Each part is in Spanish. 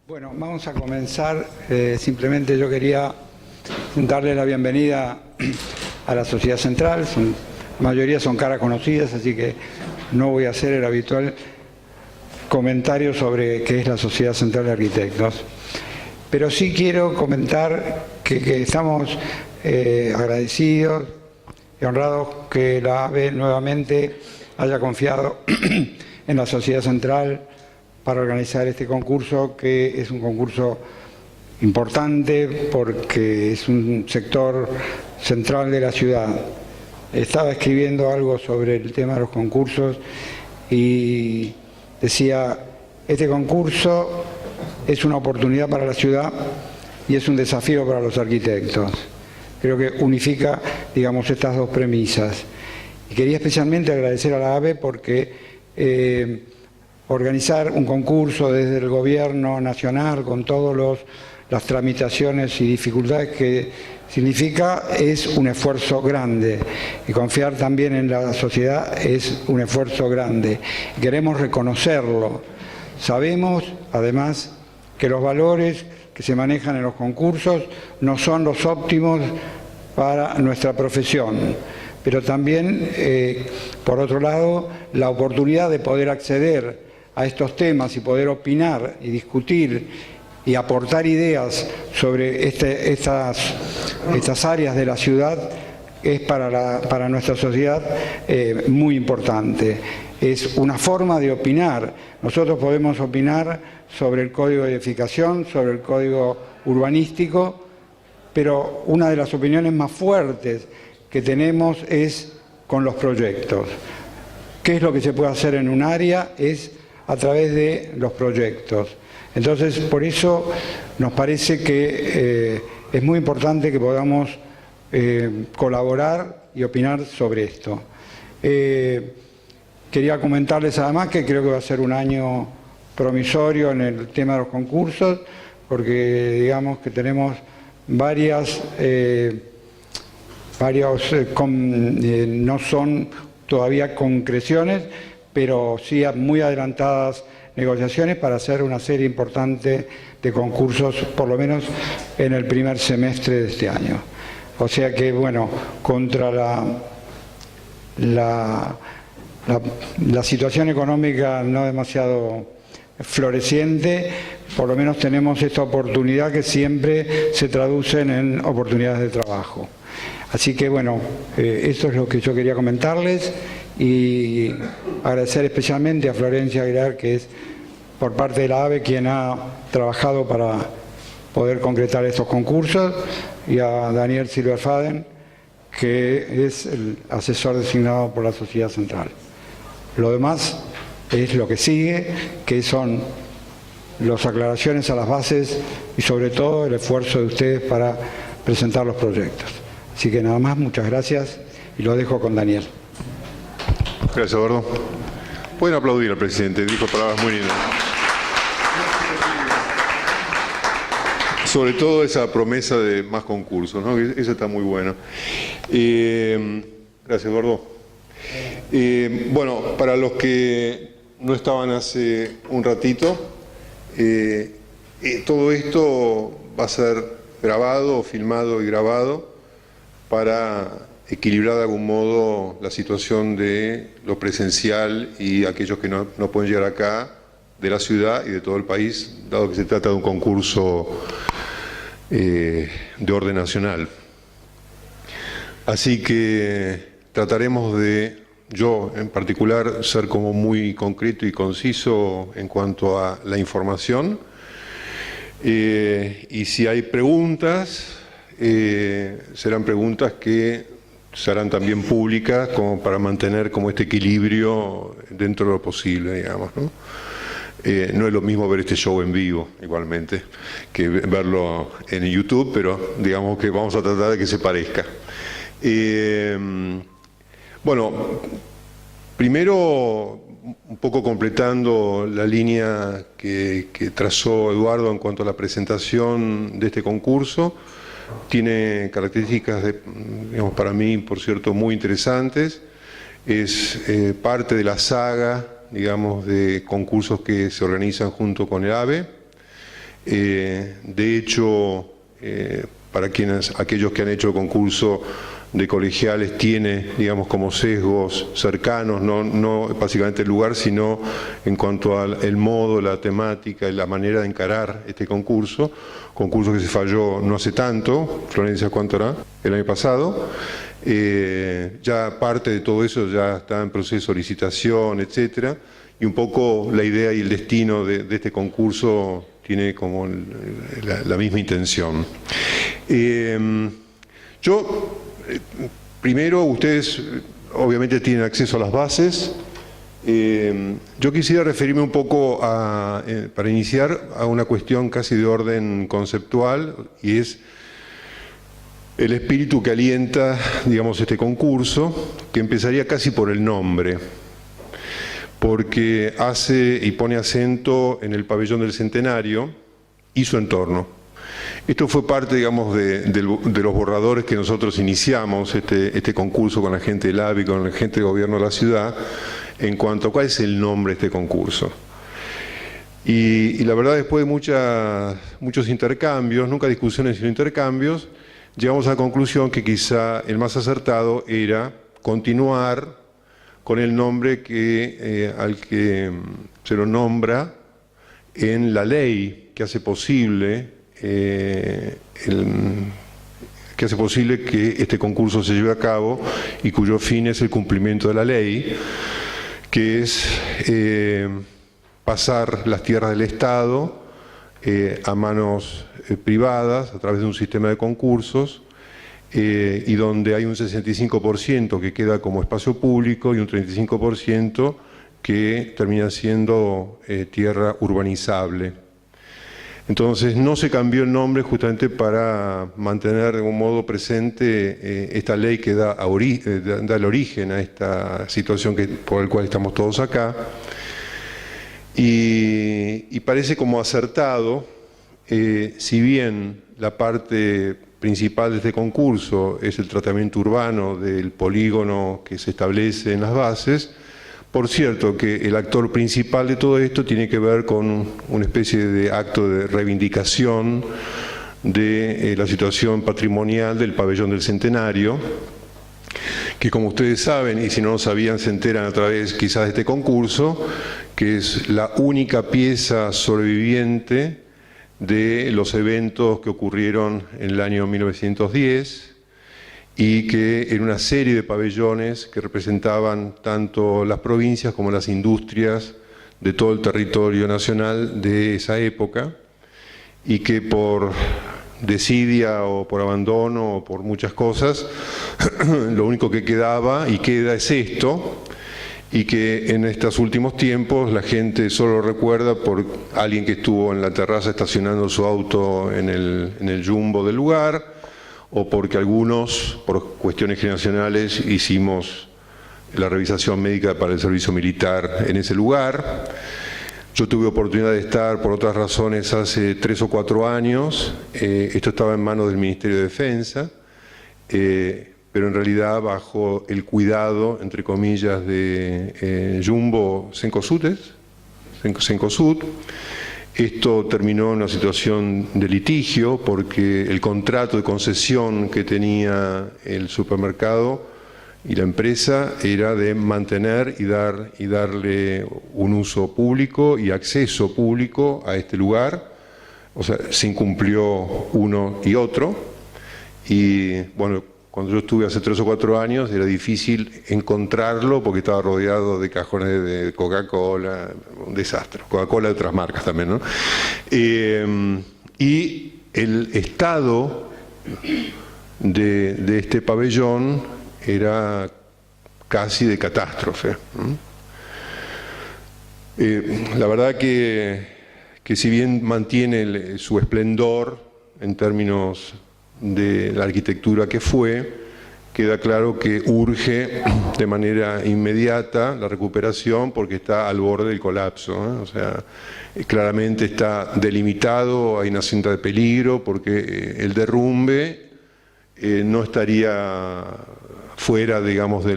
Bueno, vamos a comenzar. Simplemente yo quería darle la bienvenida a la Sociedad Central. La mayoría son caras conocidas, así que no voy a hacer el habitual comentario sobre qué es la Sociedad Central de Arquitectos. Pero sí quiero comentar que estamos agradecidos y honrados que la AVE nuevamente haya confiado en la Sociedad Central para organizar este concurso, que es un concurso importante porque es un sector central de la ciudad. Estaba escribiendo algo sobre el tema de los concursos y decía, este concurso es una oportunidad para la ciudad y es un desafío para los arquitectos. Creo que unifica, digamos, estas dos premisas. Y quería especialmente agradecer a la AVE porque organizar un concurso desde el gobierno nacional con todas las tramitaciones y dificultades que significa es un esfuerzo grande, y confiar también en la sociedad es un esfuerzo grande. Queremos reconocerlo. Sabemos, además, que los valores que se manejan en los concursos no son los óptimos para nuestra profesión, pero también, por otro lado, la oportunidad de poder acceder a estos temas y poder opinar y discutir y aportar ideas sobre estas áreas de la ciudad es para nuestra sociedad muy importante. Es una forma de opinar. Nosotros podemos opinar sobre el código de edificación, sobre el código urbanístico, pero una de las opiniones más fuertes que tenemos es con los proyectos. ¿Qué es lo que se puede hacer en un área? Es a través de los proyectos. Entonces, por eso nos parece que es muy importante que podamos colaborar y opinar sobre esto. Quería comentarles además que creo que va a ser un año promisorio en el tema de los concursos, porque digamos que tenemos no son todavía concreciones, pero sí muy adelantadas negociaciones para hacer una serie importante de concursos, por lo menos en el primer semestre de este año. O sea que, bueno, contra la situación económica no demasiado floreciente, por lo menos tenemos esta oportunidad que siempre se traducen en oportunidades de trabajo. Así que, bueno, esto es lo que yo quería comentarles. Y agradecer especialmente a Florencia Aguilar, que es por parte de la AVE quien ha trabajado para poder concretar estos concursos, y a Daniel Silverfaden, que es el asesor designado por la Sociedad Central. Lo demás es lo que sigue, que son las aclaraciones a las bases y sobre todo el esfuerzo de ustedes para presentar los proyectos. Así que nada más, muchas gracias y lo dejo con Daniel. Gracias, Eduardo. Pueden aplaudir al presidente, dijo palabras muy lindas. Sobre todo esa promesa de más concursos, ¿no? Eso está muy bueno. Gracias, Eduardo. Bueno, para los que no estaban hace un ratito, todo esto va a ser grabado, filmado y grabado para equilibrar de algún modo la situación de lo presencial y aquellos que no pueden llegar acá, de la ciudad y de todo el país, dado que se trata de un concurso de orden nacional. Así que trataremos de, yo en particular, ser como muy concreto y conciso en cuanto a la información. Y si hay preguntas, serán preguntas que se harán también públicas como para mantener como este equilibrio dentro de lo posible, digamos, ¿no? No es lo mismo ver este show en vivo, igualmente, que verlo en YouTube, pero digamos que vamos a tratar de que se parezca. Bueno, primero, un poco completando la línea que trazó Eduardo en cuanto a la presentación de este concurso. Tiene características, digamos, para mí, por cierto, muy interesantes. Es parte de la saga, digamos, de concursos que se organizan junto con el AVE. De hecho, para aquellos que han hecho concurso de colegiales, tiene, digamos, como sesgos cercanos, no básicamente el lugar, sino en cuanto al modo, la temática y la manera de encarar este concurso que se falló no hace tanto. Florencia, ¿cuánto era? El año pasado. Ya parte de todo eso ya está en proceso de licitación, etcétera, y un poco la idea y el destino de este concurso tiene como la misma intención. Primero, ustedes obviamente tienen acceso a las bases. Yo quisiera referirme un poco, para iniciar, a una cuestión casi de orden conceptual, y es el espíritu que alienta, digamos, este concurso, que empezaría casi por el nombre, porque hace y pone acento en el pabellón del Centenario y su entorno. Esto fue parte, digamos, de los borradores que nosotros iniciamos, este concurso con la gente del ABI, con la gente del gobierno de la ciudad, en cuanto a cuál es el nombre de este concurso. Y la verdad, después de muchos intercambios, nunca discusiones sino intercambios, llegamos a la conclusión que quizá el más acertado era continuar con el nombre al que se lo nombra en la ley que hace posible que este concurso se lleve a cabo y cuyo fin es el cumplimiento de la ley, que es pasar las tierras del Estado a manos privadas a través de un sistema de concursos, y donde hay un 65% que queda como espacio público y un 35% que termina siendo tierra urbanizable. Entonces no se cambió el nombre justamente para mantener de algún modo presente esta ley que da el origen a esta situación por la cual estamos todos acá. Y parece como acertado, si bien la parte principal de este concurso es el tratamiento urbano del polígono que se establece en las bases. Por cierto, que el actor principal de todo esto tiene que ver con una especie de acto de reivindicación de la situación patrimonial del pabellón del Centenario, que, como ustedes saben, y si no lo sabían se enteran a través quizás de este concurso, que es la única pieza sobreviviente de los eventos que ocurrieron en el año 1910, y que en una serie de pabellones que representaban tanto las provincias como las industrias de todo el territorio nacional de esa época, y que por desidia o por abandono o por muchas cosas, lo único que quedaba y queda es esto, y que en estos últimos tiempos la gente solo recuerda por alguien que estuvo en la terraza estacionando su auto en el jumbo del lugar, o porque algunos, por cuestiones generacionales, hicimos la revisación médica para el servicio militar en ese lugar. Yo tuve oportunidad de estar, por otras razones, hace 3 o 4 años. Esto estaba en manos del Ministerio de Defensa, pero en realidad bajo el cuidado, entre comillas, de Jumbo Cencosud. Esto terminó en una situación de litigio porque el contrato de concesión que tenía el supermercado y la empresa era de mantener y darle un uso público y acceso público a este lugar. O sea, se incumplió uno y otro. Y bueno, cuando yo estuve hace 3 o 4 años era difícil encontrarlo porque estaba rodeado de cajones de Coca-Cola, un desastre. Coca-Cola de otras marcas también, ¿no? Y el estado de este pabellón era casi de catástrofe. La verdad que si bien mantiene su esplendor en términos de la arquitectura que fue, queda claro que urge de manera inmediata la recuperación porque está al borde del colapso, ¿eh? O sea, claramente está delimitado, hay una cinta de peligro porque el derrumbe no estaría fuera, digamos, de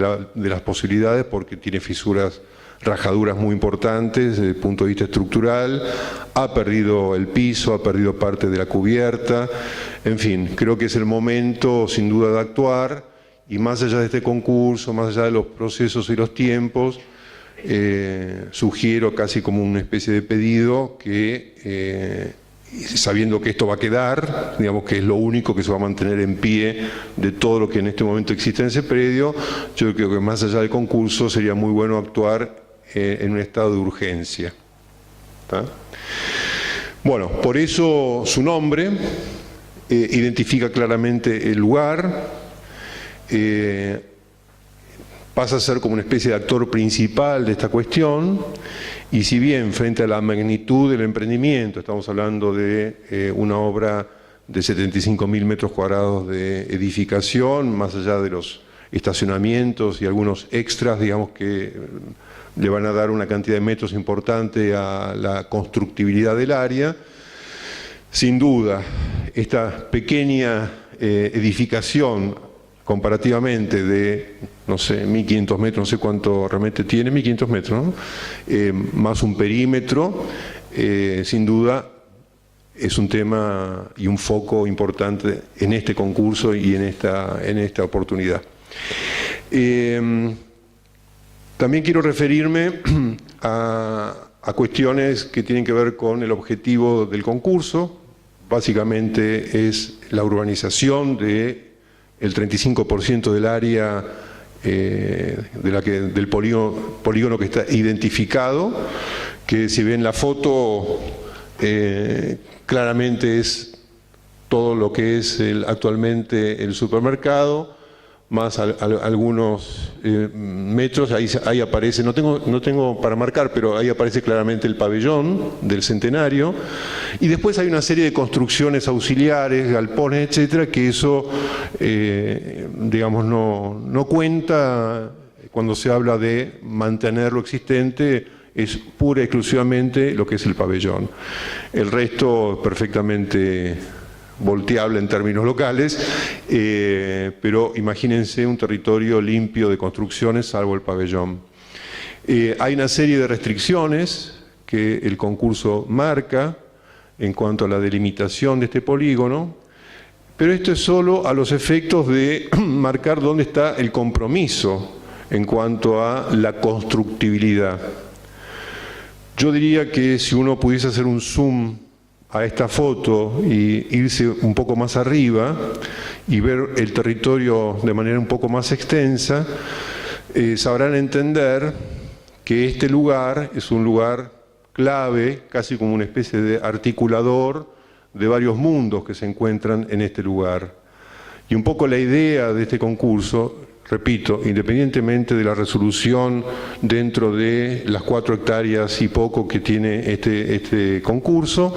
las posibilidades porque tiene fisuras rajaduras muy importantes desde el punto de vista estructural, ha perdido el piso, ha perdido parte de la cubierta, en fin, creo que es el momento sin duda de actuar y más allá de este concurso, más allá de los procesos y los tiempos, sugiero casi como una especie de pedido que, sabiendo que esto va a quedar, digamos que es lo único que se va a mantener en pie de todo lo que en este momento existe en ese predio, yo creo que más allá del concurso sería muy bueno actuar en un estado de urgencia. ¿Tá? Bueno, por eso su nombre identifica claramente el lugar, pasa a ser como una especie de actor principal de esta cuestión, y si bien frente a la magnitud del emprendimiento, estamos hablando de una obra de 75.000 metros cuadrados de edificación, más allá de los estacionamientos y algunos extras, digamos, que le van a dar una cantidad de metros importante a la constructibilidad del área, sin duda, esta pequeña edificación comparativamente de, no sé, 1.500 metros, no sé cuánto realmente tiene, 1.500 metros, ¿no? Más un perímetro, sin duda es un tema y un foco importante en este concurso y en esta oportunidad. También quiero referirme a cuestiones que tienen que ver con el objetivo del concurso. Básicamente es la urbanización del 35% del área del polígono que está identificado, que si ven la foto claramente es todo lo que es actualmente el supermercado, más algunos metros, ahí aparece, no tengo para marcar, pero ahí aparece claramente el pabellón del Centenario, y después hay una serie de construcciones auxiliares, galpones, etcétera, que eso, digamos, no cuenta cuando se habla de mantener lo existente, es pura y exclusivamente lo que es el pabellón. El resto perfectamente volteable en términos locales, pero imagínense un territorio limpio de construcciones, salvo el pabellón. Hay una serie de restricciones que el concurso marca en cuanto a la delimitación de este polígono, pero esto es solo a los efectos de marcar dónde está el compromiso en cuanto a la constructibilidad. Yo diría que si uno pudiese hacer un zoom a esta foto y irse un poco más arriba y ver el territorio de manera un poco más extensa, sabrán entender que este lugar es un lugar clave, casi como una especie de articulador de varios mundos que se encuentran en este lugar. Y un poco la idea de este concurso, repito, independientemente de la resolución dentro de las 4 hectáreas y poco que tiene este concurso,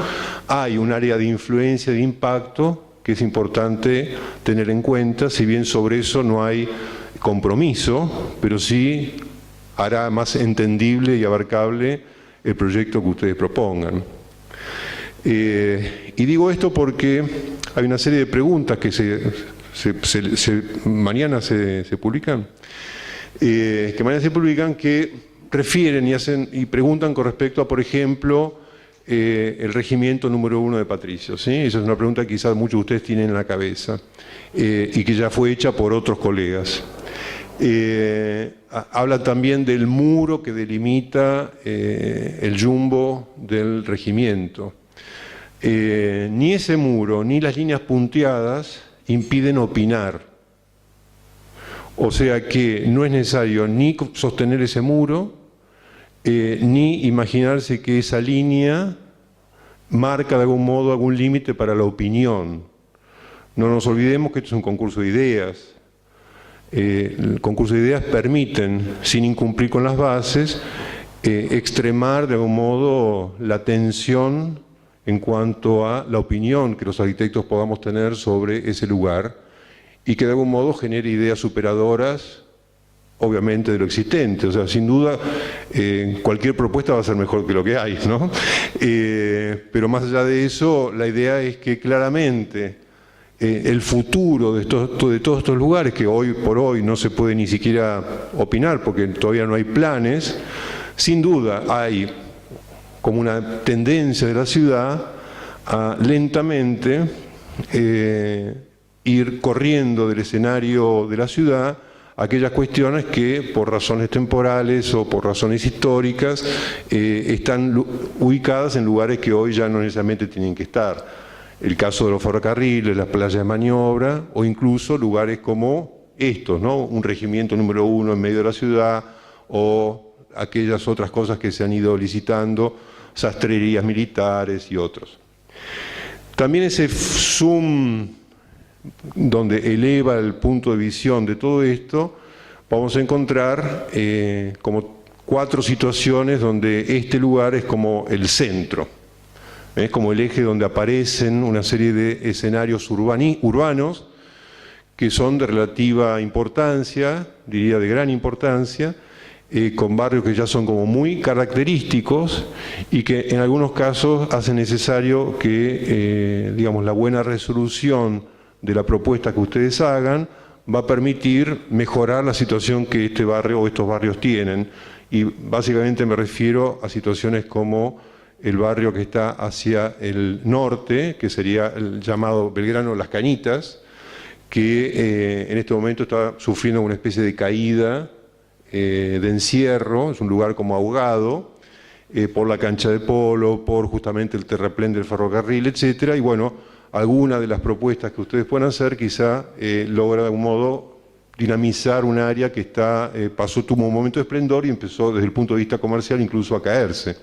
hay un área de influencia, de impacto, que es importante tener en cuenta, si bien sobre eso no hay compromiso, pero sí hará más entendible y abarcable el proyecto que ustedes propongan. Y digo esto porque hay una serie de preguntas que mañana se publican, que refieren y preguntan con respecto a, por ejemplo, el regimiento número 1 de Patricios, ¿sí? Esa es una pregunta que quizás muchos de ustedes tienen en la cabeza y que ya fue hecha por otros colegas. Habla también del muro que delimita el yumbo del regimiento. Ni ese muro ni las líneas punteadas impiden opinar. O sea que no es necesario ni sostener ese muro, ni imaginarse que esa línea marca de algún modo algún límite para la opinión. No nos olvidemos que esto es un concurso de ideas. El concurso de ideas permiten, sin incumplir con las bases, extremar de algún modo la tensión en cuanto a la opinión que los arquitectos podamos tener sobre ese lugar y que de algún modo genere ideas superadoras, obviamente, de lo existente. O sea, sin duda, cualquier propuesta va a ser mejor que lo que hay, ¿no? Pero más allá de eso, la idea es que claramente el futuro de todos estos lugares, que hoy por hoy no se puede ni siquiera opinar porque todavía no hay planes, Sin duda hay como una tendencia de la ciudad a lentamente ir corriendo del escenario de la ciudad aquellas cuestiones que por razones temporales o por razones históricas están ubicadas en lugares que hoy ya no necesariamente tienen que estar. El caso de los ferrocarriles, las playas de maniobra o incluso lugares como estos, ¿no? Un regimiento número 1 en medio de la ciudad o aquellas otras cosas que se han ido licitando, sastrerías militares y otros. También ese zoom donde eleva el punto de visión de todo esto, vamos a encontrar como 4 situaciones donde este lugar es como el centro, es como el eje donde aparecen una serie de escenarios urbanos que son de relativa importancia, diría de gran importancia, con barrios que ya son como muy característicos y que en algunos casos hacen necesario que, digamos, la buena resolución de la propuesta que ustedes hagan va a permitir mejorar la situación que este barrio o estos barrios tienen. Y básicamente me refiero a situaciones como el barrio que está hacia el norte, que sería el llamado Belgrano Las Cañitas, que en este momento está sufriendo una especie de caída, de encierro, es un lugar como ahogado, por la cancha de polo, por justamente el terraplén del ferrocarril, etcétera, y bueno, alguna de las propuestas que ustedes puedan hacer quizá logra de algún modo dinamizar un área que tuvo un momento de esplendor y empezó desde el punto de vista comercial incluso a caerse.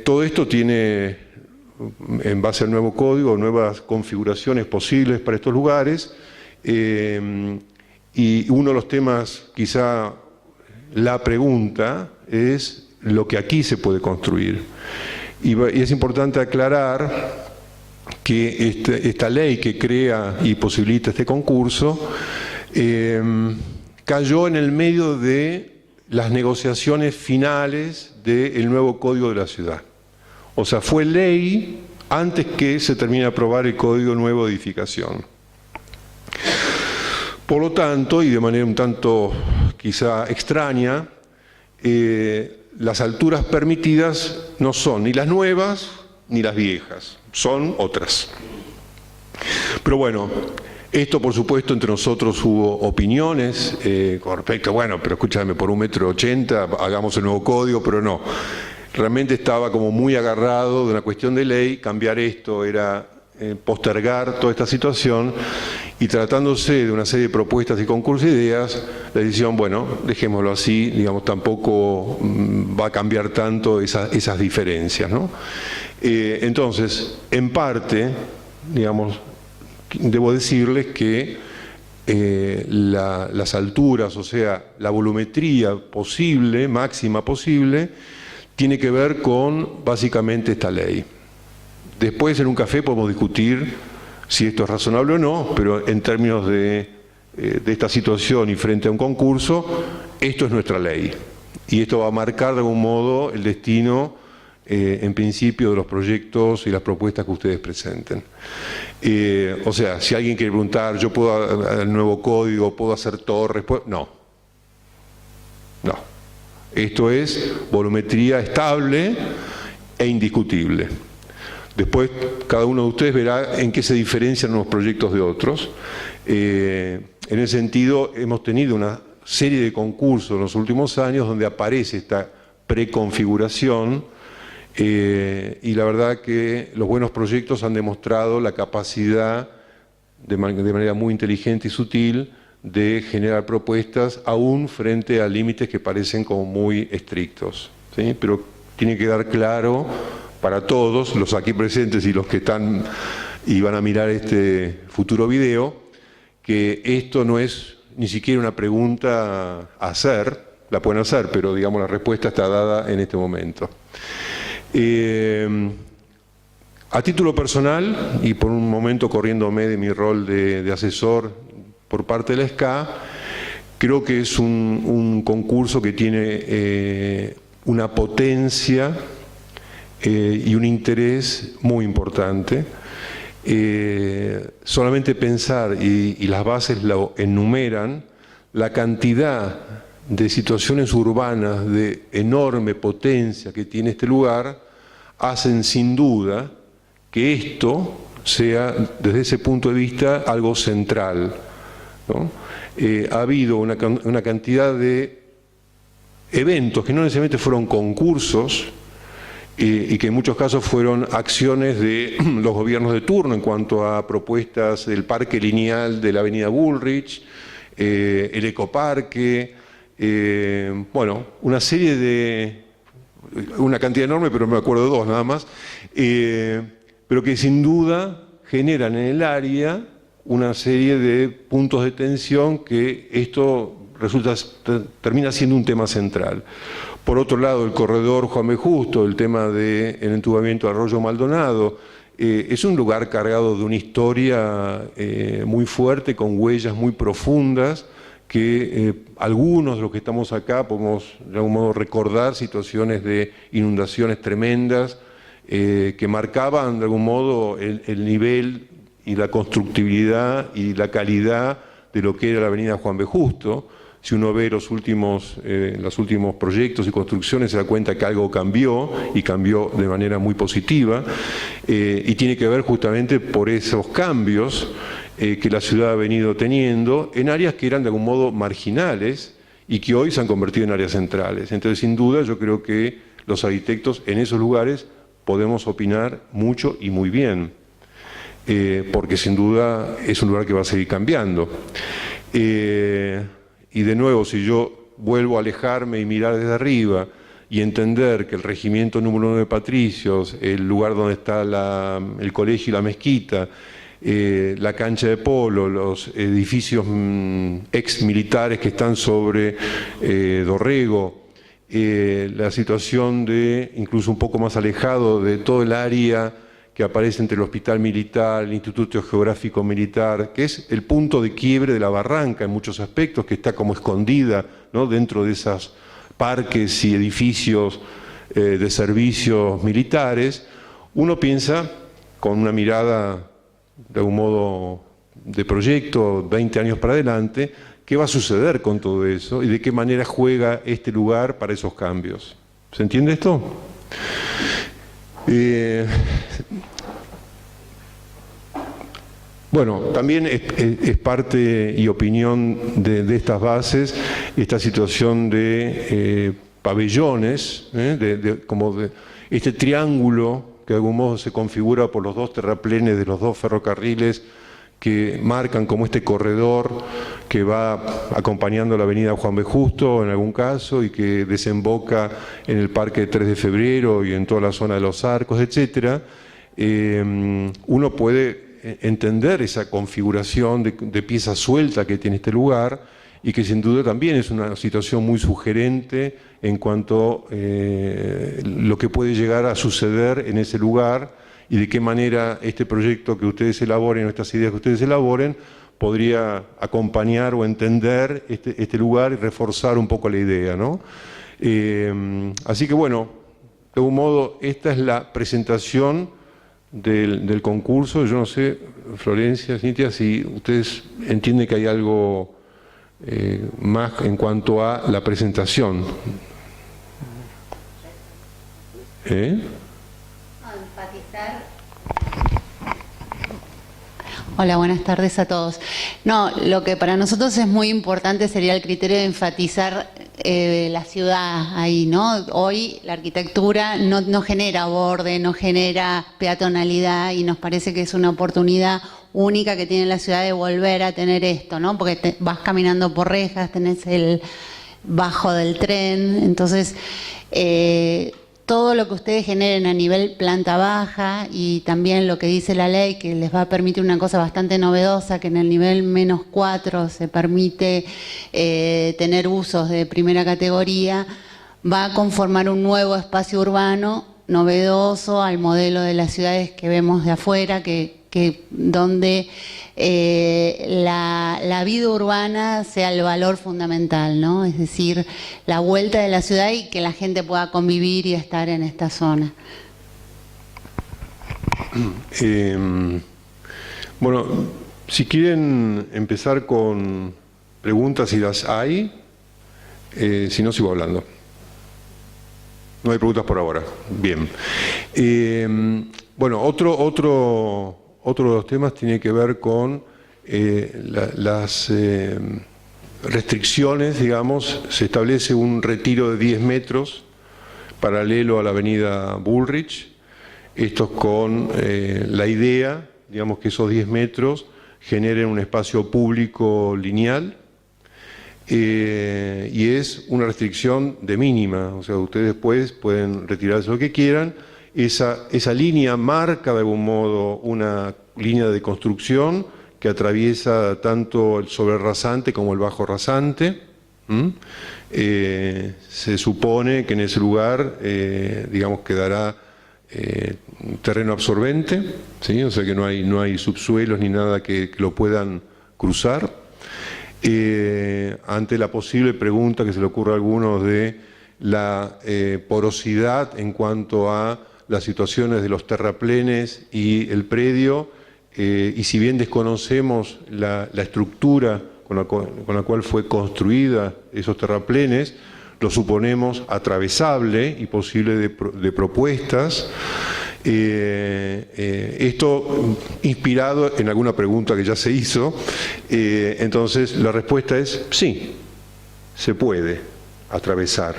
Todo esto tiene, en base al nuevo código, nuevas configuraciones posibles para estos lugares, y uno de los temas, quizá la pregunta, es lo que aquí se puede construir. Y es importante aclarar que esta ley que crea y posibilita este concurso cayó en el medio de las negociaciones finales del nuevo Código de la Ciudad. O sea, fue ley antes que se termine de aprobar el Código Nuevo de Edificación. Por lo tanto, y de manera un tanto quizá extraña, las alturas permitidas no son ni las nuevas ni las viejas, son otras. Pero bueno, esto por supuesto entre nosotros hubo opiniones con respecto, bueno, pero escúchame, por 1,80 m hagamos el nuevo código, pero no. Realmente estaba como muy agarrado de una cuestión de ley, cambiar esto era postergar toda esta situación, y tratándose de una serie de propuestas y concursos de ideas, la decisión, bueno, dejémoslo así, digamos, tampoco va a cambiar tanto esas diferencias, ¿no? Entonces, en parte, digamos, debo decirles que las alturas, o sea, la volumetría posible, máxima posible, tiene que ver con básicamente esta ley. Después en un café podemos discutir si esto es razonable o no, pero en términos de esta situación y frente a un concurso, esto es nuestra ley. Y esto va a marcar de algún modo el destino, en principio, de los proyectos y las propuestas que ustedes presenten. O sea, si alguien quiere preguntar, ¿yo puedo el nuevo código, puedo hacer torres? No. No. Esto es volumetría estable e indiscutible. Después, cada uno de ustedes verá en qué se diferencian los proyectos de otros. En ese sentido, hemos tenido una serie de concursos en los últimos años donde aparece esta preconfiguración, y la verdad que los buenos proyectos han demostrado la capacidad, de manera muy inteligente y sutil, de generar propuestas aún frente a límites que parecen como muy estrictos, ¿sí? Pero tiene que quedar claro para todos, los aquí presentes y los que están y van a mirar este futuro video, que esto no es ni siquiera una pregunta a hacer, la pueden hacer, pero digamos la respuesta está dada en este momento. A título personal, y por un momento corriéndome de mi rol de asesor por parte de la SCA, creo que es un concurso que tiene una potencia y un interés muy importante. Solamente pensar, y las bases lo enumeran, la cantidad de situaciones urbanas de enorme potencia que tiene este lugar hacen sin duda que esto sea, desde ese punto de vista, algo central, ¿no? Ha habido una cantidad de eventos que no necesariamente fueron concursos y que en muchos casos fueron acciones de los gobiernos de turno en cuanto a propuestas del parque lineal de la avenida Bullrich, el ecoparque, bueno, una serie de, una cantidad enorme, pero me acuerdo de dos nada más, pero que sin duda generan en el área una serie de puntos de tensión que esto termina siendo un tema central. Por otro lado, el corredor Juan B. Justo, el tema del entubamiento de Arroyo Maldonado, es un lugar cargado de una historia muy fuerte, con huellas muy profundas, que algunos de los que estamos acá podemos de algún modo recordar situaciones de inundaciones tremendas que marcaban de algún modo el nivel y la constructibilidad y la calidad de lo que era la avenida Juan B. Justo. Si uno ve los últimos proyectos y construcciones, se da cuenta que algo cambió, y cambió de manera muy positiva, y tiene que ver justamente por esos cambios que la ciudad ha venido teniendo en áreas que eran de algún modo marginales y que hoy se han convertido en áreas centrales. Entonces, sin duda, yo creo que los arquitectos en esos lugares podemos opinar mucho y muy bien, porque sin duda es un lugar que va a seguir cambiando. Y de nuevo, si yo vuelvo a alejarme y mirar desde arriba y entender que el regimiento número 1 de Patricios, el lugar donde está el colegio y la mezquita, la cancha de polo, los edificios ex militares que están sobre Dorrego, la situación de, incluso un poco más alejado, de todo el área que aparece entre el Hospital Militar, el Instituto Geográfico Militar, que es el punto de quiebre de la barranca en muchos aspectos, que está como escondida, ¿no?, dentro de esos parques y edificios de servicios militares. Uno piensa, con una mirada de algún modo de proyecto, 20 años para adelante, qué va a suceder con todo eso y de qué manera juega este lugar para esos cambios. ¿Se entiende esto? Bueno, también es parte y opinión de estas bases esta situación de pabellones, como de este triángulo que de algún modo se configura por los dos terraplenes de los dos ferrocarriles que marcan como este corredor que va acompañando la avenida Juan B. Justo en algún caso y que desemboca en el Parque 3 de Febrero y en toda la zona de los Arcos, etc. Uno puede entender esa configuración de pieza suelta que tiene este lugar y que sin duda también es una situación muy sugerente en cuanto a lo que puede llegar a suceder en ese lugar y de qué manera este proyecto que ustedes elaboren, o estas ideas que ustedes elaboren, podría acompañar o entender este lugar y reforzar un poco la idea, ¿no? Así que bueno, de algún modo esta es la presentación del concurso. Yo no sé, Florencia, Cintia, si ustedes entienden que hay algo más en cuanto a la presentación. Hola, buenas tardes a todos. No, lo que para nosotros es muy importante sería el criterio de enfatizar la ciudad ahí, ¿no? Hoy la arquitectura no genera borde, no genera peatonalidad y nos parece que es una oportunidad única que tiene la ciudad de volver a tener esto, ¿no? Porque vas caminando por rejas, tenés el bajo del tren, entonces todo lo que ustedes generen a nivel planta baja y también lo que dice la ley, que les va a permitir una cosa bastante novedosa, que en el nivel -4 se permite tener usos de primera categoría, va a conformar un nuevo espacio urbano novedoso al modelo de las ciudades que vemos de afuera, donde la vida urbana sea el valor fundamental, ¿no? Es decir, la vuelta de la ciudad y que la gente pueda convivir y estar en esta zona. Bueno, si quieren empezar con preguntas, si las hay, Si no, sigo hablando. No hay preguntas por ahora. Bien. Bueno, otro de los temas tiene que ver con las restricciones, digamos. Se establece un retiro de 10 metros paralelo a la avenida Bullrich. Esto es con la idea, digamos, que esos 10 metros generen un espacio público lineal, y es una restricción de mínima, o sea, ustedes después pueden retirarse lo que quieran. Esa línea marca de algún modo una línea de construcción que atraviesa tanto el sobrerrasante como el bajo rasante. Se supone que en ese lugar, digamos, quedará terreno absorbente, ¿sí? O sea que no hay subsuelos ni nada que lo puedan cruzar. Ante la posible pregunta que se le ocurre a algunos de la porosidad en cuanto a las situaciones de los terraplenes y el predio, y si bien desconocemos la estructura con la cual fue construida esos terraplenes, lo suponemos atravesable y posible de propuestas. Esto inspirado en alguna pregunta que ya se hizo, entonces la respuesta es sí, se puede atravesar.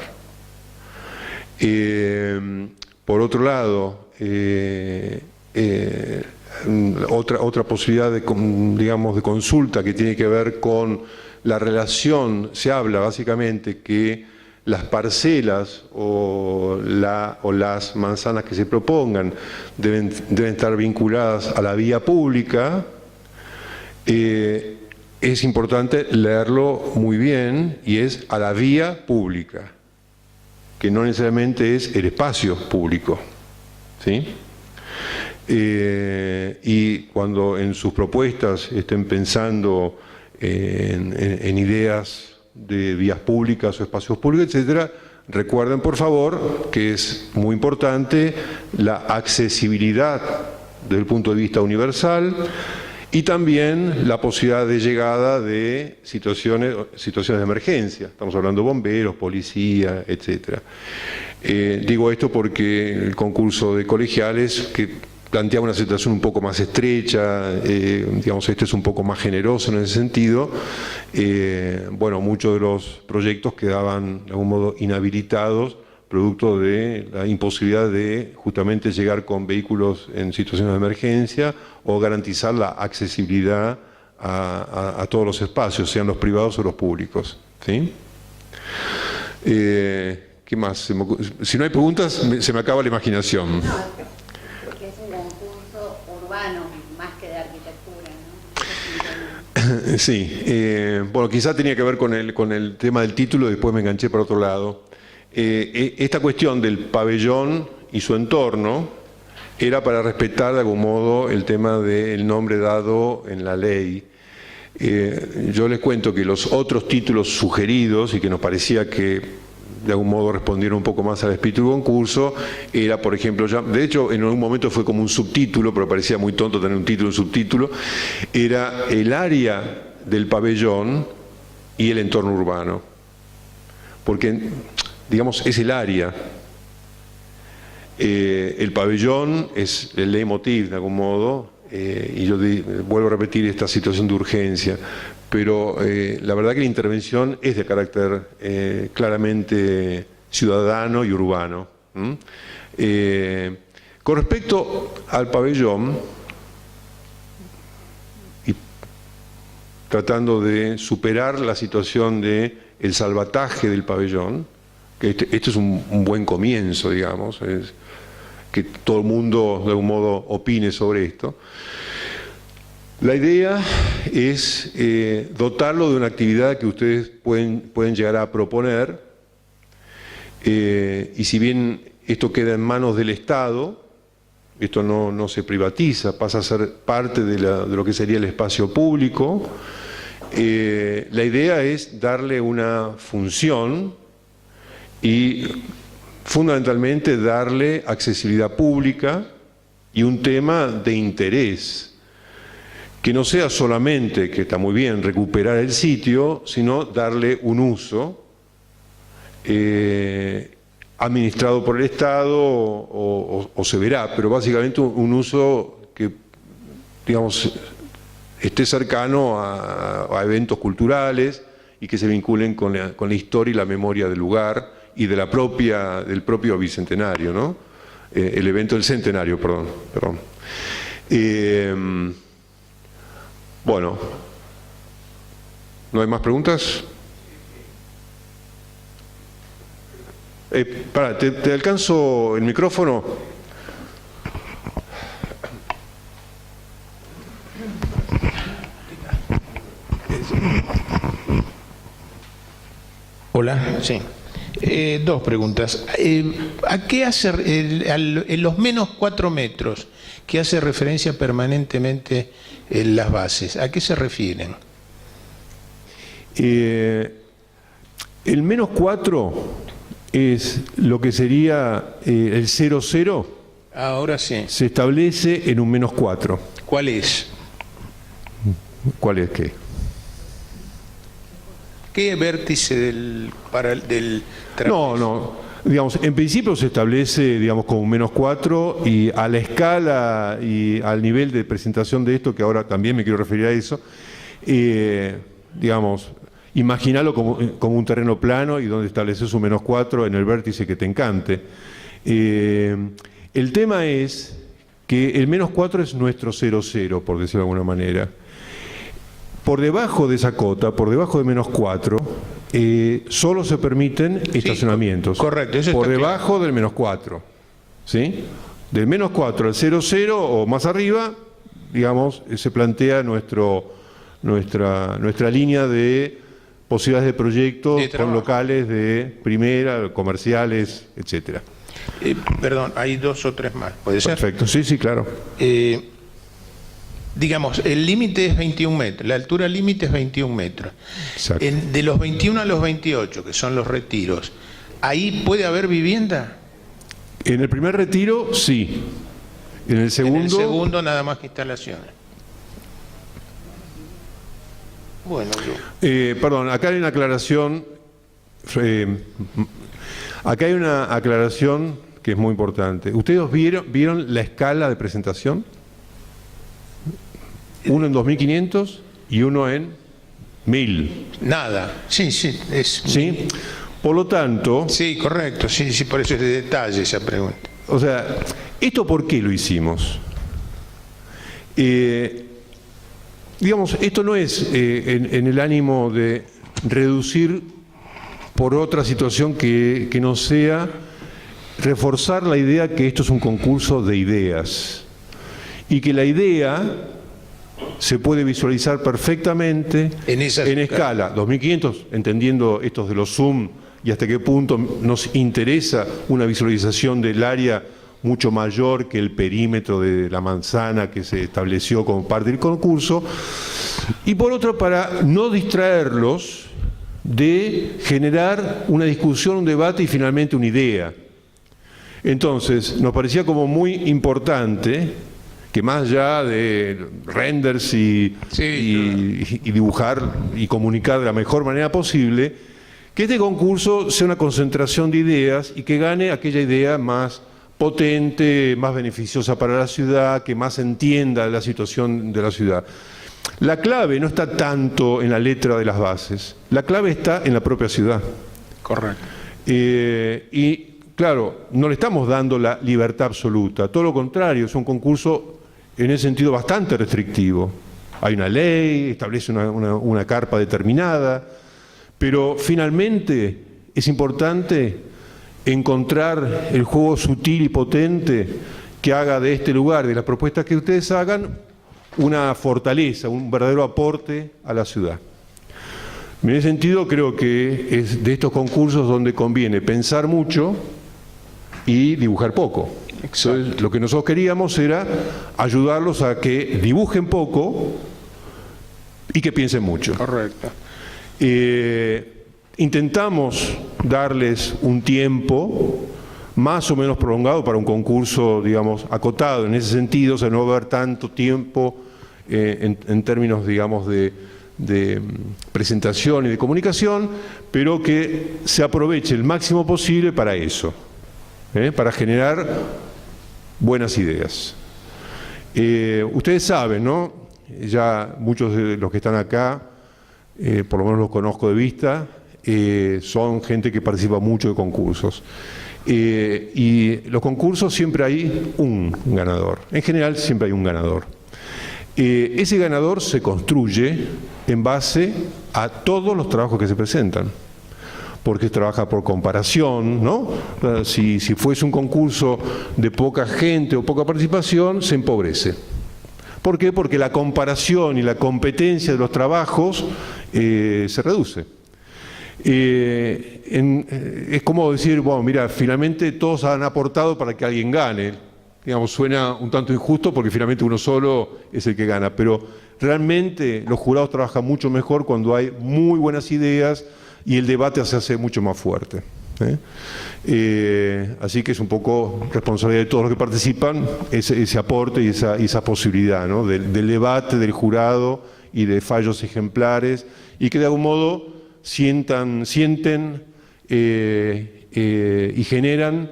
Por otro lado, otra posibilidad digamos, de consulta que tiene que ver con la relación, se habla básicamente que las parcelas o las manzanas que se propongan deben estar vinculadas a la vía pública. Es importante leerlo muy bien, y es a la vía pública, que no necesariamente es el espacio público, ¿sí? Y cuando en sus propuestas estén pensando en ideas de vías públicas o espacios públicos, etcétera, recuerden por favor que es muy importante la accesibilidad desde el punto de vista universal, y también la posibilidad de llegada de situaciones de emergencia. Estamos hablando de bomberos, policía, etcétera. Digo esto porque el concurso de colegiales, que planteaba una situación un poco más estrecha, digamos, este es un poco más generoso en ese sentido. Bueno, muchos de los proyectos quedaban de algún modo inhabilitados, producto de la imposibilidad de justamente llegar con vehículos en situaciones de emergencia o garantizar la accesibilidad a todos los espacios, sean los privados o los públicos, ¿sí? ¿Qué más? Si no hay preguntas, se me acaba la imaginación. Sí, bueno, quizá tenía que ver con el tema del título, y después me enganché para otro lado. Esta cuestión del pabellón y su entorno era para respetar de algún modo el tema del nombre dado en la ley. Yo les cuento que los otros títulos sugeridos, y que nos parecía que de algún modo respondieron un poco más al espíritu del concurso, era, por ejemplo, de hecho en algún momento fue como un subtítulo, pero parecía muy tonto tener un título y un subtítulo, era el área del pabellón y el entorno urbano, porque, digamos, es el área. El pabellón es el leitmotiv de algún modo, y yo vuelvo a repetir esta situación de urgencia, pero la verdad que la intervención es de carácter claramente ciudadano y urbano. Con respecto al pabellón, y tratando de superar la situación del salvataje del pabellón, que este es un buen comienzo, digamos, es que todo el mundo de algún modo opine sobre esto. La idea es dotarlo de una actividad que ustedes pueden llegar a proponer, y si bien esto queda en manos del Estado, esto no se privatiza, pasa a ser parte de lo que sería el espacio público. La idea es darle una función y fundamentalmente darle accesibilidad pública y un tema de interés, que no sea solamente, que está muy bien, recuperar el sitio, sino darle un uso administrado por el Estado o se verá, pero básicamente un uso que, digamos, esté cercano a eventos culturales y que se vinculen con la historia y la memoria del lugar y de del propio bicentenario, ¿no? El evento del centenario, perdón. Bueno, ¿no hay más preguntas? ¿Te alcanzo el micrófono? Hola, sí. Dos preguntas. ¿A qué hace en los menos 4 metros que hace referencia permanentemente en las bases? ¿A qué se refieren? El menos 4 es lo que sería el 0,0. Ahora sí. Se establece en un menos 4. ¿Cuál es? ¿Cuál es qué? ¿Qué vértice del trapecio? No. Digamos, en principio se establece, digamos, como un menos 4 y a la escala y al nivel de presentación de esto, que ahora también me quiero referir a eso, digamos, imagínalo como un terreno plano y donde estableces un menos 4 en el vértice que te encante. El tema es que el menos 4 es nuestro 0,0, por decirlo de alguna manera. Por debajo de esa cota, por debajo de menos 4, solo se permiten estacionamientos. Correcto. Eso por está debajo del menos 4. ¿Sí? Del menos 4 al 0,0 o más arriba, digamos, se plantea nuestra línea de posibilidades de proyectos con locales de primera, comerciales, etcétera. Perdón, hay 2 o 3 más. ¿Puede ser? Perfecto, sí, claro. Digamos, el límite es 21 metros, la altura límite es 21 metros. Exacto. De los 21 a los 28, que son los retiros, ¿ahí puede haber vivienda? En el primer retiro, sí. En el segundo... En el segundo nada más que instalaciones. Bueno, perdón, acá hay una aclaración. Acá hay una aclaración que es muy importante. ¿Ustedes vieron la escala de presentación? Uno en 2500 y uno en 1000. nada. Sí. ¿Sí? Por lo tanto... Sí, correcto. Sí, por eso es de detalle esa pregunta. O sea, ¿esto por qué lo hicimos? Digamos, esto no es en el ánimo de reducir por otra situación que no sea reforzar la idea que esto es un concurso de ideas y que la idea se puede visualizar perfectamente en escala 2500, entendiendo estos de los Zoom y hasta qué punto nos interesa una visualización del área mucho mayor que el perímetro de la manzana que se estableció como parte del concurso, y por otro, para no distraerlos de generar una discusión, un debate y finalmente una idea. Entonces, nos parecía como muy importante que más allá de renders y dibujar y comunicar de la mejor manera posible, que este concurso sea una concentración de ideas y que gane aquella idea más potente, más beneficiosa para la ciudad, que más entienda la situación de la ciudad. La clave no está tanto en la letra de las bases, la clave está en la propia ciudad. Correcto. Y claro, no le estamos dando la libertad absoluta, todo lo contrario, es un concurso en ese sentido bastante restrictivo. Hay una ley, establece una carpa determinada, pero finalmente es importante encontrar el juego sutil y potente que haga de este lugar, de las propuestas que ustedes hagan, una fortaleza, un verdadero aporte a la ciudad. En ese sentido creo que es de estos concursos donde conviene pensar mucho y dibujar poco. Entonces, lo que nosotros queríamos era ayudarlos a que dibujen poco y que piensen mucho. Correcto. Intentamos darles un tiempo más o menos prolongado para un concurso, digamos, acotado en ese sentido, o sea, no va a haber tanto tiempo en términos, digamos, de presentación y de comunicación, pero que se aproveche el máximo posible para eso, para generar buenas ideas. Ustedes saben, ¿no? Ya muchos de los que están acá, por lo menos los conozco de vista, son gente que participa mucho de concursos. Y los concursos siempre hay un ganador, en general siempre hay un ganador. Ese ganador se construye en base a todos los trabajos que se presentan, porque trabaja por comparación, ¿no? Si fuese un concurso de poca gente o poca participación, se empobrece. ¿Por qué? Porque la comparación y la competencia de los trabajos se reduce. Es como decir, bueno, mira, finalmente todos han aportado para que alguien gane. Digamos, suena un tanto injusto porque finalmente uno solo es el que gana, pero realmente los jurados trabajan mucho mejor cuando hay muy buenas ideas y el debate se hace mucho más fuerte. Así que es un poco responsabilidad de todos los que participan ese aporte y esa posibilidad, ¿no? del debate, del jurado y de fallos ejemplares, y que de algún modo sienten y generan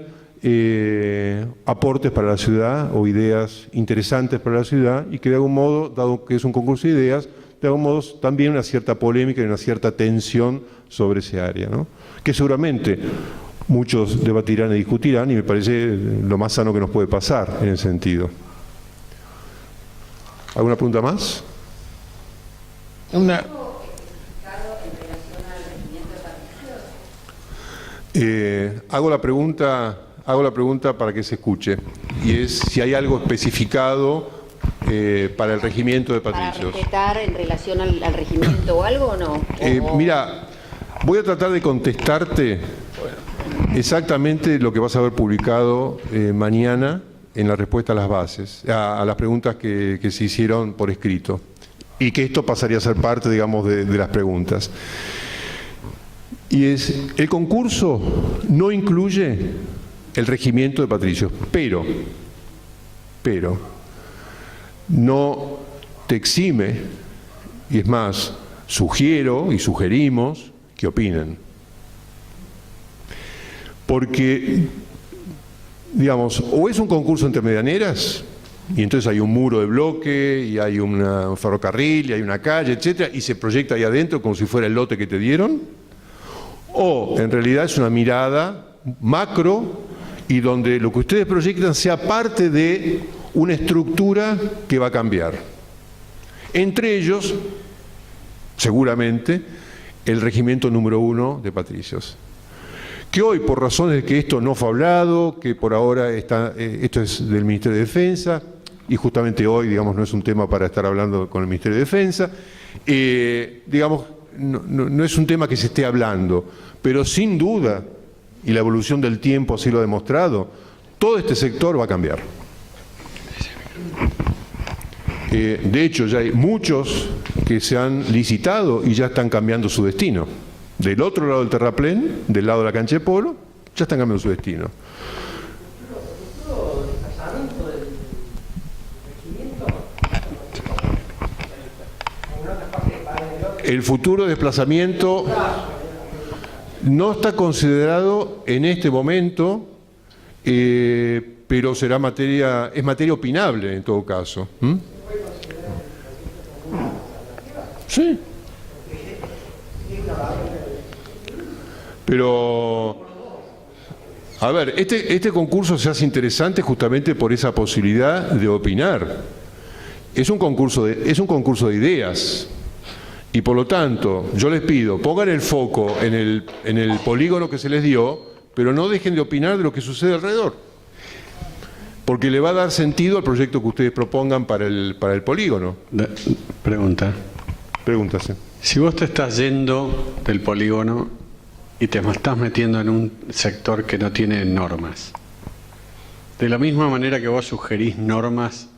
aportes para la ciudad o ideas interesantes para la ciudad, y que de algún modo, dado que es un concurso de ideas, de algún modo también una cierta polémica y una cierta tensión sobre ese área, ¿no? Que seguramente muchos debatirán y discutirán, y me parece lo más sano que nos puede pasar en ese sentido. ¿Alguna pregunta más? Hago la pregunta para que se escuche, y es si hay algo especificado para el regimiento de patricios. ¿Para respetar en relación al regimiento o algo o no? Mira, voy a tratar de contestarte exactamente lo que vas a ver publicado mañana en la respuesta a las bases, a las preguntas que se hicieron por escrito, y que esto pasaría a ser parte, digamos, de las preguntas. Y el concurso no incluye el regimiento de patricios, pero no te exime, y es más, sugiero y sugerimos que opinen. Porque, digamos, o es un concurso entre medianeras, y entonces hay un muro de bloque, y hay un ferrocarril, y hay una calle, etcétera, y se proyecta ahí adentro como si fuera el lote que te dieron, o en realidad es una mirada macro, y donde lo que ustedes proyectan sea parte de una estructura que va a cambiar. Entre ellos, seguramente, el regimiento número 1 de patricios. Que hoy, por razones de que esto no fue hablado, que por ahora esto es del Ministerio de Defensa, y justamente hoy, digamos, no es un tema para estar hablando con el Ministerio de Defensa, digamos, no es un tema que se esté hablando, pero sin duda, y la evolución del tiempo así lo ha demostrado, todo este sector va a cambiar. De hecho, ya hay muchos que se han licitado y ya están cambiando su destino. Del otro lado del terraplén, del lado de la cancha de polo, ya están cambiando su destino. El futuro desplazamiento no está considerado en este momento, pero será es materia opinable en todo caso. Sí. Pero, a ver, este concurso se hace interesante justamente por esa posibilidad de opinar. Es un concurso de ideas. Y por lo tanto, yo les pido, pongan el foco en el polígono que se les dio, pero no dejen de opinar de lo que sucede alrededor. Porque le va a dar sentido al proyecto que ustedes propongan para el polígono. Pregunta. Pregúntase. Si vos te estás yendo del polígono y te estás metiendo en un sector que no tiene normas, de la misma manera que vos sugerís normas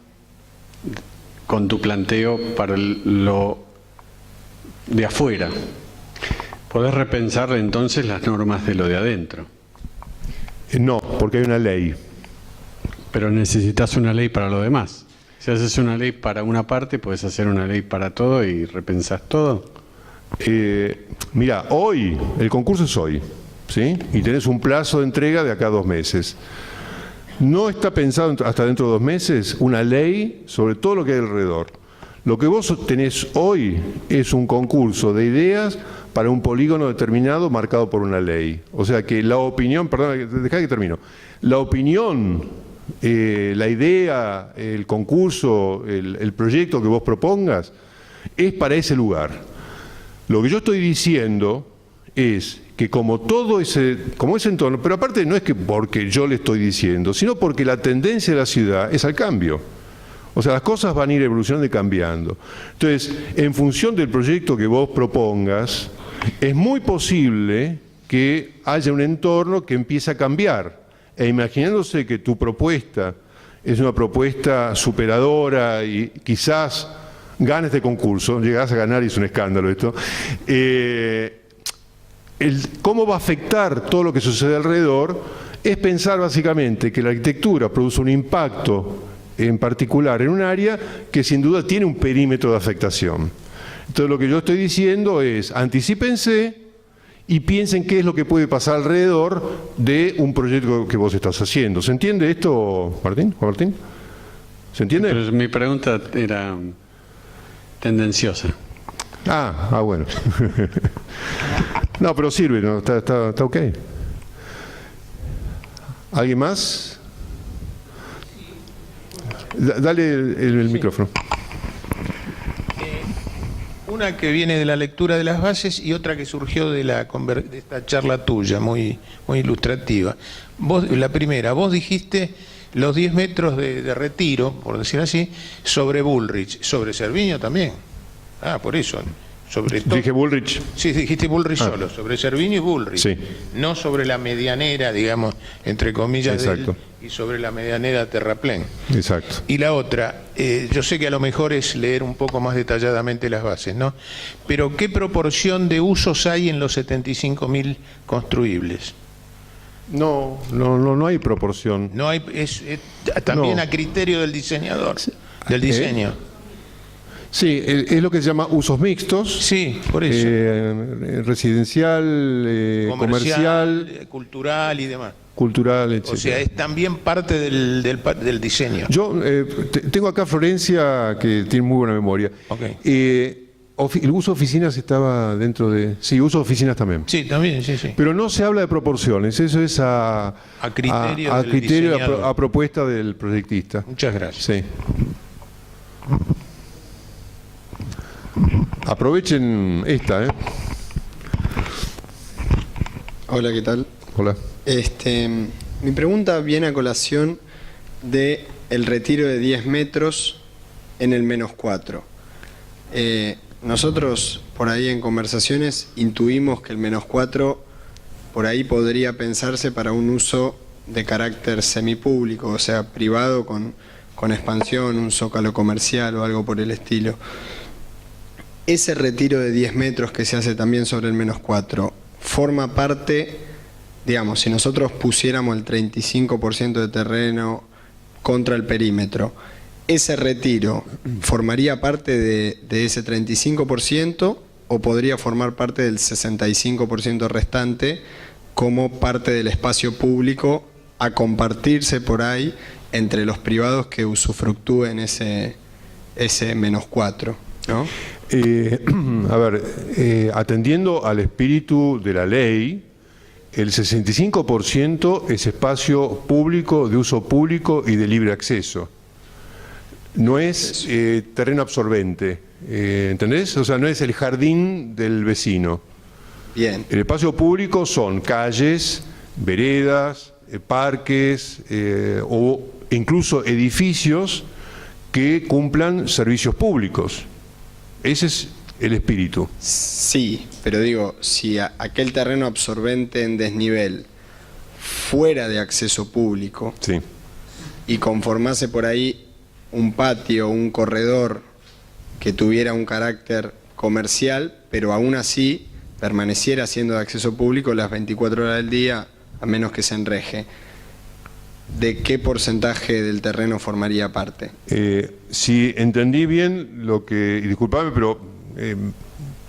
con tu planteo para lo de afuera, ¿podés repensar entonces las normas de lo de adentro? No, porque hay una ley. Pero necesitas una ley para lo demás. Si haces una ley para una parte, puedes hacer una ley para todo y repensás todo. Mira, hoy, el concurso es hoy, ¿sí? Y tenés un plazo de entrega de acá a 2 meses. No está pensado hasta dentro de 2 meses una ley sobre todo lo que hay alrededor. Lo que vos tenés hoy es un concurso de ideas para un polígono determinado marcado por una ley. O sea que la opinión, perdón, dejá que termino. La opinión, la idea, el concurso, el proyecto que vos propongas es para ese lugar. Lo que yo estoy diciendo es que como ese entorno, pero aparte no es que porque yo le estoy diciendo, sino porque la tendencia de la ciudad es al cambio. O sea, las cosas van a ir evolucionando y cambiando. Entonces, en función del proyecto que vos propongas, es muy posible que haya un entorno que empiece a cambiar. E imaginándose que tu propuesta es una propuesta superadora y quizás ganes este concurso, llegás a ganar y es un escándalo esto, cómo va a afectar todo lo que sucede alrededor es pensar básicamente que la arquitectura produce un impacto en particular en un área que sin duda tiene un perímetro de afectación. Entonces lo que yo estoy diciendo es, anticípense y piensen qué es lo que puede pasar alrededor de un proyecto que vos estás haciendo. ¿Se entiende esto, Martín? Juan Martín? ¿Se entiende? Pero mi pregunta era tendenciosa. Bueno. No, pero sirve, ¿no? Está ok. ¿Alguien más? Dale el micrófono. Una que viene de la lectura de las bases y otra que surgió de esta charla tuya, muy ilustrativa. La primera, vos dijiste los 10 metros de retiro, por decir así, sobre Bullrich, sobre Cerviño también. Por eso. Dije Bullrich. Sí, dijiste Bullrich solo, sobre Cerviño y Bullrich. Sí. No sobre la medianera, digamos, entre comillas, exacto, y sobre la medianera terraplén. Exacto. Y la otra, yo sé que a lo mejor es leer un poco más detalladamente las bases, ¿no? Pero ¿qué proporción de usos hay en los 75.000 construibles? No hay proporción. No hay, también a criterio del diseñador, del diseño. Sí, es lo que se llama usos mixtos. Sí, por eso. Residencial, comercial, cultural y demás. Cultural, etc. O sea, es también parte del diseño. Yo tengo acá a Florencia, que tiene muy buena memoria. Okay. El uso de oficinas estaba dentro de... Sí, uso de oficinas también. Sí, también, sí. Pero no se habla de proporciones, eso es a criterio, a propuesta del proyectista. Muchas gracias. Sí. Aprovechen esta, Hola, ¿qué tal? Hola. Mi pregunta viene a colación de el retiro de 10 metros en el -4. Nosotros por ahí en conversaciones intuimos que el -4 por ahí podría pensarse para un uso de carácter semipúblico, o sea, privado con expansión, un zócalo comercial o algo por el estilo. Ese retiro de 10 metros que se hace también sobre el -4 forma parte, digamos, si nosotros pusiéramos el 35% de terreno contra el perímetro, ¿ese retiro formaría parte de ese 35% o podría formar parte del 65% restante como parte del espacio público a compartirse por ahí entre los privados que usufructúen ese -4, ¿no? A ver, atendiendo al espíritu de la ley, el 65% es espacio público, de uso público y de libre acceso. No es terreno absorbente, ¿entendés? O sea, no es el jardín del vecino. Bien. El espacio público son calles, veredas, parques o incluso edificios que cumplan servicios públicos. Ese es el espíritu. Sí, pero digo, si aquel terreno absorbente en desnivel fuera de acceso público, sí, y conformase por ahí un patio, un corredor que tuviera un carácter comercial, pero aún así permaneciera siendo de acceso público las 24 horas del día, a menos que se enreje. ¿de qué porcentaje del terreno formaría parte? Si entendí bien lo que, y disculpame, pero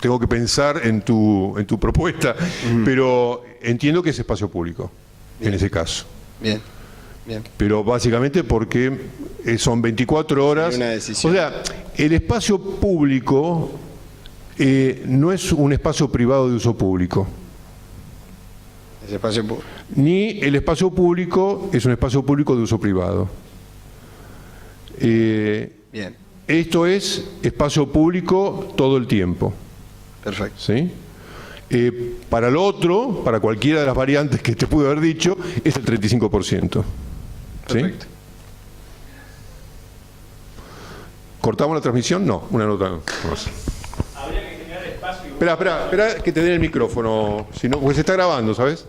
tengo que pensar en tu propuesta, pero entiendo que es espacio público, Bien. en ese caso. Bien, bien. Pero básicamente porque son 24 horas. Sería una decisión. O sea, el espacio público no es un espacio privado de uso público. Ese espacio Ni el espacio público es un espacio público de uso privado. Bien, Esto es espacio público todo el tiempo. perfecto. ¿Sí? Para el otro, para cualquiera de las variantes que te pude haber dicho, es el 35%. ¿Sí? Perfecto. ¿Cortamos la transmisión? No, una nota más. Habría que generar espacio. Espera, que te den el micrófono, si no, porque se está grabando, ¿sabes?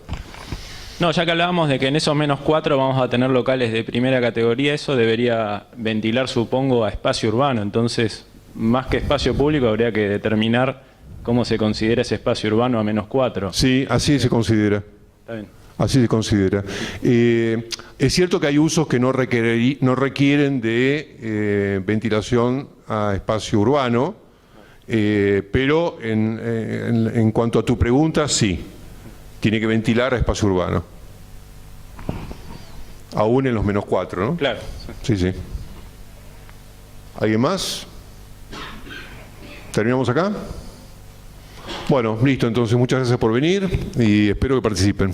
No, ya que hablábamos de que en esos -4 vamos a tener locales de primera categoría, eso debería ventilar, supongo, a espacio urbano. Entonces, más que espacio público, habría que determinar cómo se considera ese espacio urbano a -4. Sí, así se considera. Está bien. Así se considera. Es cierto que hay usos que no requieren de ventilación a espacio urbano, pero en cuanto a tu pregunta, sí. Tiene que ventilar a espacio urbano. Aún en los -4, ¿no? Claro. Sí, sí. ¿Alguien más? ¿Terminamos acá? Bueno, listo, entonces muchas gracias por venir y espero que participen.